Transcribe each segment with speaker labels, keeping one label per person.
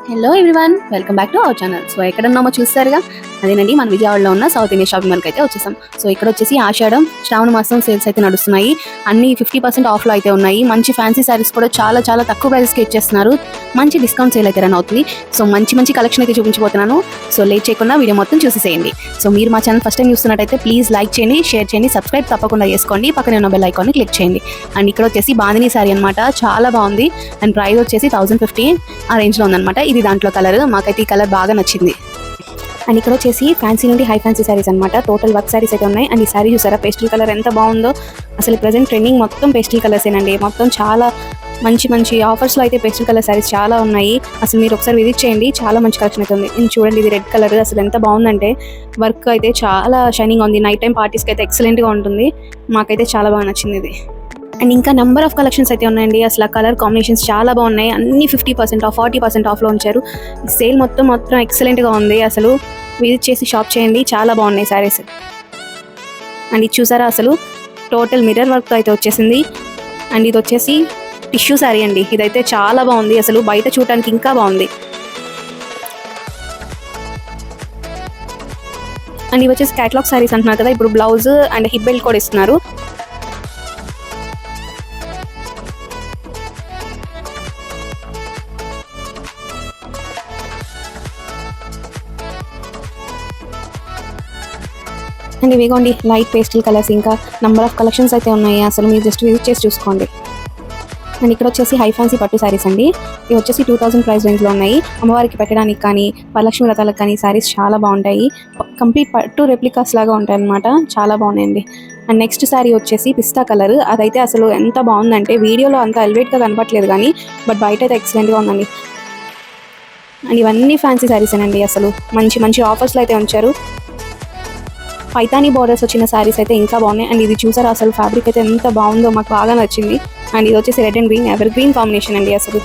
Speaker 1: Hello everyone, welcome back to our channel. So ఎక్కడ ఉన్నామో చూస్తారుగా, అదేనండి మన విజయవాడలో ఉన్న సౌత్ ఇండియా షాపింగ్ మాల్కి అయితే వచ్చేసాం. సో ఇక్కడ వచ్చేసి ఆషాఢం శ్రావణ మాసం సేల్స్ అయితే నడుస్తున్నాయి. అన్ని 50% ఆఫ్లో అయితే ఉన్నాయి. మంచి ఫ్యాన్సీ శారీస్ కూడా చాలా చాలా తక్కువ ప్రైస్కి ఇచ్చేస్తున్నారు. మంచి డిస్కౌంట్ సేల్ అయితే రన్ అవుతుంది. సో మంచి కలెక్షన్ అయితే చూపించబోతున్నాను. సో లేట్ చేయకుండా వీడియో మొత్తం చూసేసేయండి. సో మీరు మా ఛానల్ ఫస్ట్ టైం చూస్తున్నట్టయితే ప్లీజ్ లైక్ చేయండి, షేర్ చేయండి, సబ్స్క్రైబ్ తప్పకుండా చేసుకోండి. పక్కన ఉన్న బెల్ ఐకాన్ని క్లిక్ చేయండి. అండ్ ఇక్కడ వచ్చేసి బాందిని శారీ అనమాట, చాలా బాగుంది. అండ్ ప్రైస్ వచ్చేసి 1050 ఆ రేంజ్లో ఉందన్నమాట. ఇది దాంట్లో కలర్, మాకైతే ఈ కలర్ బాగా నచ్చింది. అండ్ ఇక్కడ వచ్చేసి ఫ్యాన్సీ నుండి హై ఫ్యాన్సీ శారీస్ అనమాట. టోటల్ వర్క్ శారీస్ అయితే ఉన్నాయి. అండ్ ఈ శారీ చూసారా, పేస్టల్ కలర్ ఎంత బాగుందో. అసలు ప్రెసెంట్ ట్రెండింగ్ మొత్తం పేస్టల్ కలర్స్ ఏనండి. మొత్తం చాలా మంచి ఆఫర్స్లో అయితే పేస్టల్ కలర్ శారీస్ చాలా ఉన్నాయి. అసలు మీరు ఒకసారి విజిట్ చేయండి, చాలా మంచి కలెక్షన్ అయితే ఉంది. నేను చూడండి, ఇది రెడ్ కలర్ అసలు ఎంత బాగుందంటే వర్క్ అయితే చాలా షైనింగ్ ఉంది. నైట్ టైం పార్టీస్కి అయితే ఎక్సలెంట్గా ఉంటుంది. మాకైతే చాలా బాగా నచ్చింది ఇది. అండ్ ఇంకా నెంబర్ ఆఫ్ కలెక్షన్స్ అయితే ఉన్నాయండి. అసలు కలర్ కాంబినేషన్స్ చాలా బాగున్నాయి. అన్ని 50% ఆఫ్, 40% ఆఫ్లో ఉంచారు. సేల్ మొత్తం ఎక్సలెంట్గా ఉంది. అసలు విజిట్ చేసి షాప్ చేయండి, చాలా బాగున్నాయి శారీస్. అండ్ ఇది చూసారా, అసలు టోటల్ మిర్రర్ వర్క్తో అయితే వచ్చేసింది. అండ్ ఇది వచ్చేసి టిష్యూ శారీ అండి. ఇదైతే చాలా బాగుంది, అసలు బయట చూడటానికి ఇంకా బాగుంది. అండ్ ఇవి వచ్చేసి క్యాటలాగ్ శారీస్ అంటున్నారు కదా, ఇప్పుడు బ్లౌజ్ అండ్ హిప్ బెల్ట్ కూడా ఇస్తున్నారు. అండ్ ఇవిగోండి లైట్ పేస్టల్ కలర్స్, ఇంకా నెంబర్ ఆఫ్ కలెక్షన్స్ అయితే ఉన్నాయి. అసలు మీరు జస్ట్ విజిట్ చేసి చూసుకోండి. అండ్ ఇక్కడ వచ్చేసి హై ఫ్యాన్సీ పట్టు శారీస్ అండి. ఇవి వచ్చేసి 2000 ప్రైస్ రేంజ్లో ఉన్నాయి. అమ్మవారికి పెట్టడానికి కానీ వరలక్ష్మి వ్రతాలకు కానీ శారీస్ చాలా బాగుంటాయి. కంప్లీట్ పట్టు రెప్లికాస్ లాగా ఉంటాయి అన్నమాట, చాలా బాగున్నాయండి. అండ్ నెక్స్ట్ శారీ వచ్చేసి పిస్తా కలర్. అదైతే అసలు ఎంత బాగుందంటే వీడియోలో అంత ఎలివేట్గా కనపట్లేదు కానీ బట్ బయట అయితే ఎక్సలెంట్గా ఉందండి. అండ్ ఇవన్నీ ఫ్యాన్సీ శారీసేనండి. అసలు మంచి ఆఫర్స్లో అయితే ఉంచారు. పైతానీ బార్డర్స్ వచ్చిన శారీస్ అయితే ఇంకా బాగున్నాయి. అండ్ ఇది చూసారా, అసలు ఫ్యాబ్రిక్ అయితే ఎంత బాగుందో, మాకు బాగా నచ్చింది. అండ్ ఇది వచ్చేసి red and green, ever green combination అండి. అసలు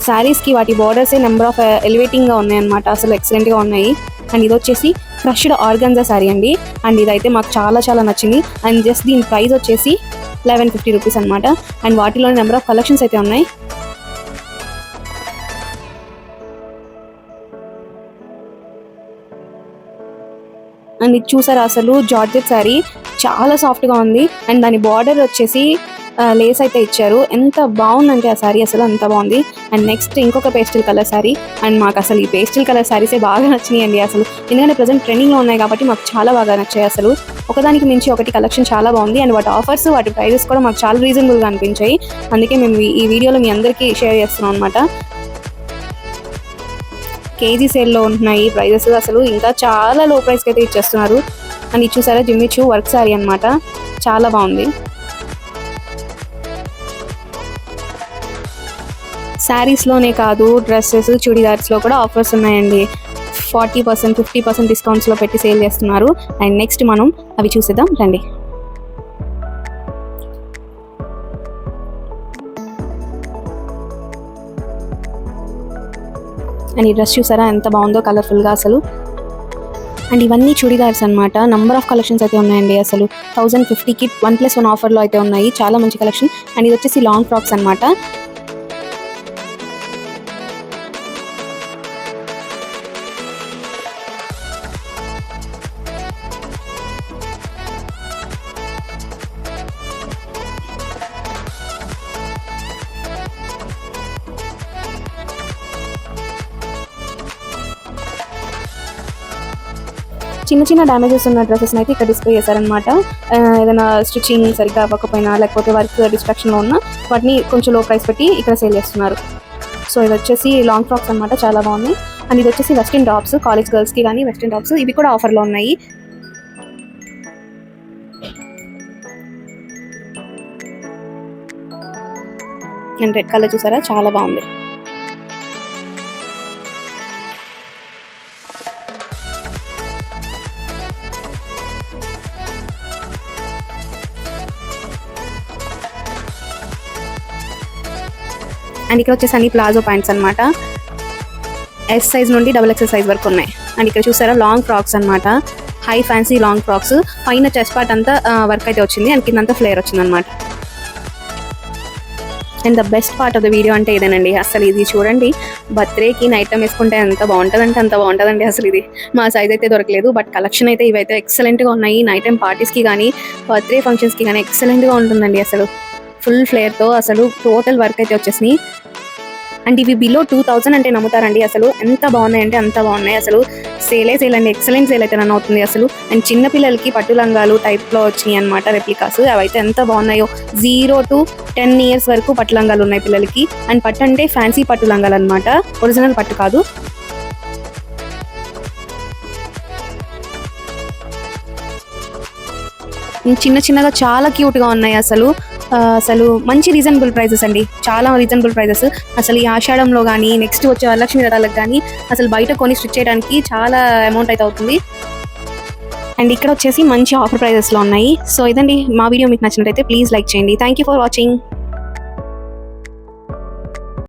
Speaker 1: శారీస్కి వాటి బార్డర్సే నెంబర్ ఆఫ్ ఎలివేటింగ్గా ఉన్నాయి అనమాట, అసలు ఎక్సలెంట్గా ఉన్నాయి. అండ్ ఇది వచ్చేసి క్రష్డ్ ఆర్గన్జా శారీ అండి. అండ్ ఇదైతే మాకు చాలా నచ్చింది. అండ్ జస్ట్ దీని ప్రైస్ వచ్చేసి 1150 రూపీస్ అనమాట. అండ్ వాటిలో నెంబర్ ఆఫ్ కలెక్షన్స్ అయితే ఉన్నాయి. అండ్ ఇది చూసారా, అసలు జార్జెట్ శారీ చాలా సాఫ్ట్గా ఉంది. అండ్ దాని బార్డర్ వచ్చేసి లేస్ అయితే ఇచ్చారు. ఎంత బాగుందంటే ఆ శారీ, అసలు అంత బాగుంది. అండ్ నెక్స్ట్ ఇంకొక పేస్టల్ కలర్ శారీ. అండ్ మాకు అసలు ఈ పేస్టల్ కలర్ శారీసే బాగా నచ్చినాయి అండి. అసలు ఎందుకంటే ప్రజెంట్ ట్రెండింగ్లో ఉన్నాయి కాబట్టి మాకు చాలా బాగా నచ్చాయి. అసలు ఒకదానికి మించి ఒకటి కలెక్షన్ చాలా బాగుంది. అండ్ వాటి ఆఫర్స్, వాటి ప్రైజెస్ కూడా మాకు చాలా రీజనబుల్గా అనిపించాయి. అందుకే మేము ఈ వీడియోలో మీ అందరికీ షేర్ చేస్తున్నాం అనమాట. కేజీ సేల్లో ఉంటున్నాయి ప్రైజెస్, అసలు ఇంకా చాలా లో ప్రైస్కి అయితే ఇచ్చేస్తున్నారు. అండ్ ఇది చూసారా, జిమ్మిచూ వర్క్ శారీ అనమాట, చాలా బాగుంది. శారీస్లోనే కాదు, డ్రెస్సెస్, చుడీదార్స్లో కూడా ఆఫర్స్ ఉన్నాయండి. 40%, 50% డిస్కౌంట్స్లో పెట్టి సేల్ చేస్తున్నారు. అండ్ నెక్స్ట్ మనం అవి చూసేద్దాం రండి. అండ్ ఈ డ్రెస్ చూసారా ఎంత బాగుందో, కలర్ఫుల్గా అసలు. అండ్ ఇవన్నీ చుడీదార్స్ అనమాట. నంబర్ ఆఫ్ కలెక్షన్స్ అయితే ఉన్నాయండి. అసలు 1050కి 1+1 ఆఫర్లో అయితే ఉన్నాయి, చాలా మంచి కలెక్షన్. అండ్ ఇది వచ్చేసి లాంగ్ ఫ్రాక్స్ అనమాట. చిన్న డ్యామేజెస్ ఉన్న డ్రెస్సెస్ని అయితే ఇక్కడ డిస్ప్లే చేశారనమాట. ఏదైనా స్టిచ్చింగ్ సరిగ్గా అవ్వకపోయినా, లేకపోతే వర్క్ డిస్ట్రాక్షన్లో ఉన్న వాటిని కొంచెం లో ప్రైస్ పెట్టి ఇక్కడ సేల్ చేస్తున్నారు. సో ఇది వచ్చేసి లాంగ్ ఫ్రాక్స్ అనమాట, చాలా బాగుంది. అండ్ ఇది వచ్చేసి వెస్ట్రన్ టాప్స్, కాలేజ్ గర్ల్స్కి కానీ వెస్ట్రన్ టాప్స్, ఇవి కూడా ఆఫర్లో ఉన్నాయి. అండ్ రెడ్ కలర్ చూసారా, చాలా బాగుంది. అండ్ ఇక్కడ వచ్చేసి అన్ని ప్లాజో ప్యాంట్స్ అనమాట. ఎస్ సైజ్ నుండి XXL సైజ్ వరకు ఉన్నాయి. అండ్ ఇక్కడ చూసారా, లాంగ్ ఫ్రాక్స్ అనమాట, హై ఫ్యాన్సీ లాంగ్ ఫ్రాక్స్. పైన చెస్ట్ పార్ట్ అంతా వర్క్ అయితే వచ్చింది, అండ్ కిందంతా ఫ్లేర్ వచ్చింది అనమాట. And the best part of the video అంటే ఇదేనండి. అసలు ఇది చూడండి, బర్త్డేకి నైట్ టైం వేసుకుంటే ఎంత బాగుంటుందంటే అంత బాగుంటుందండి. అసలు ఇది మా సైజ్ అయితే దొరకలేదు, బట్ కలెక్షన్ అయితే ఇవైతే ఎక్సలెంట్గా ఉన్నాయి. నైట్ టైం పార్టీస్కి కానీ బర్త్డే ఫంక్షన్స్కి కానీ ఎక్సలెంట్గా ఉంటుందండి. అసలు ఫుల్ ఫ్లేర్తో అసలు టోటల్ వర్క్ అయితే వచ్చేసినాయి. అండ్ ఇవి బిలో 2000 అంటే నమ్ముతారండి. అసలు ఎంత బాగున్నాయి అంటే అంత బాగున్నాయి. అసలు సేల్ అండి, ఎక్సలెంట్ సేల్ అయితే రన్ అవుతుంది అసలు. అండ్ చిన్నపిల్లలకి పట్టు లంగాలు టైప్లో వచ్చినాయి అనమాట రెప్లికాస్. అవైతే ఎంత బాగున్నాయో. 0 to 10 years వరకు పట్టు లంగాలు ఉన్నాయి పిల్లలకి. అండ్ పట్టు అంటే ఫ్యాన్సీ పట్టు లంగాలు అనమాట, ఒరిజినల్ పట్టు కాదు. చిన్న చిన్నగా చాలా క్యూట్గా ఉన్నాయి అసలు. అసలు మంచి రీజనబుల్ ప్రైజెస్ అండి, చాలా రీజనబుల్ ప్రైజెస్. అసలు ఈ ఆషాఢంలో కానీ నెక్స్ట్ వచ్చే వరలక్ష్మి వ్రతాలకు కానీ అసలు బయట కొని స్టిచ్ చేయడానికి చాలా అమౌంట్ అయితే అవుతుంది. అండ్ ఇక్కడ వచ్చేసి మంచి ఆఫర్ ప్రైజెస్లో ఉన్నాయి. సో ఇదండి మా వీడియో, మీకు నచ్చినట్లయితే ప్లీజ్ లైక్ చేయండి. Thank you for watching.